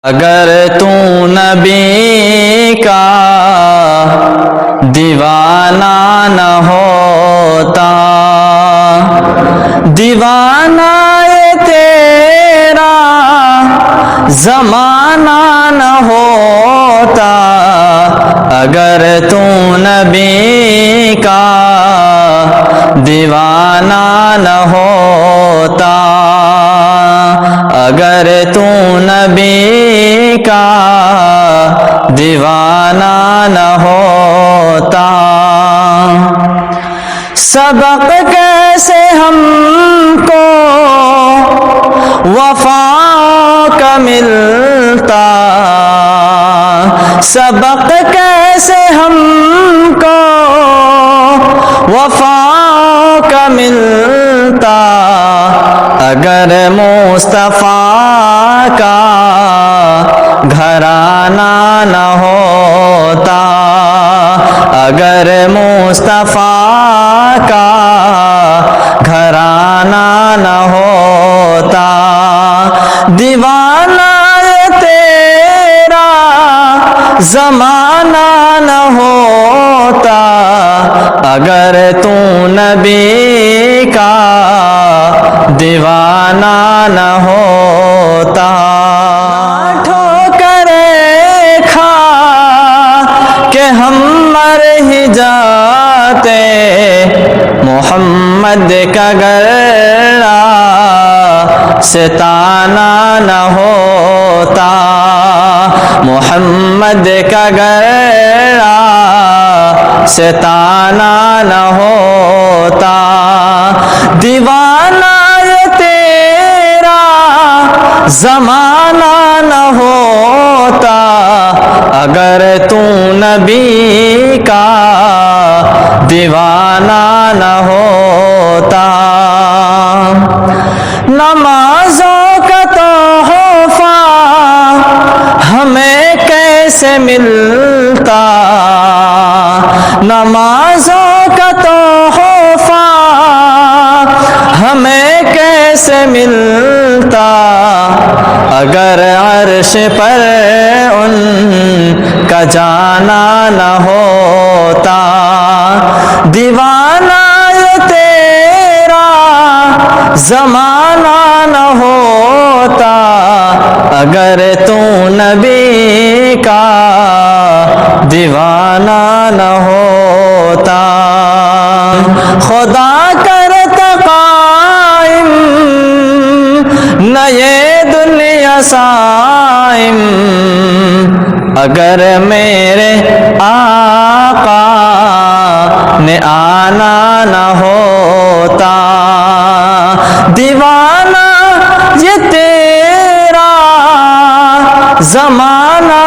اگر تو نبی کا دیوانہ نہ ہوتا، دیوانہ یہ تیرا زمانہ نہ ہوتا، اگر تو نبی کا دیوانہ نہ ہوتا، اگر تو نبی کا دیوانہ نہ ہوتا، سبق کیسے ہم کو وفا کا ملتا، سبق کیسے ہم کو وفا کا ملتا، اگر مصطفیٰ کا گھرانہ نہ ہوتا، اگر مصطفیٰ کا گھرانہ نہ ہوتا، دیوانہ یہ تیرا زمانہ نہ ہوتا، اگر تو نبی کا دیوانہ نہ ہوتا، ٹھوکریں کھا کہ ہم مر ہی جاتے، محمد کا گرہ ستانہ نہ ہوتا، محمد کا گرہ ستانہ نہ ہوتا، دیوانہ یہ تیرا زمانہ نہ ہوتا، اگر تو نبی کا دیوانہ نہ ہوتا، نمازوں کا تحفہ ہمیں کیسے ملتا، نمازوں کا تحفہ ہمیں کیسے ملتا، اگر عرش پر ان کا جانا نہ ہوتا، دیوانہ یہ تیرا زمانہ نہ ہوتا، اگر تو نبی کا دیوانہ نہ ہوتا، خدا کرتا قائم نہ یہ دنیا سائم، اگر میرے آقا نے آنا نہ ہوتا، دیوانہ یہ تیرا زمانہ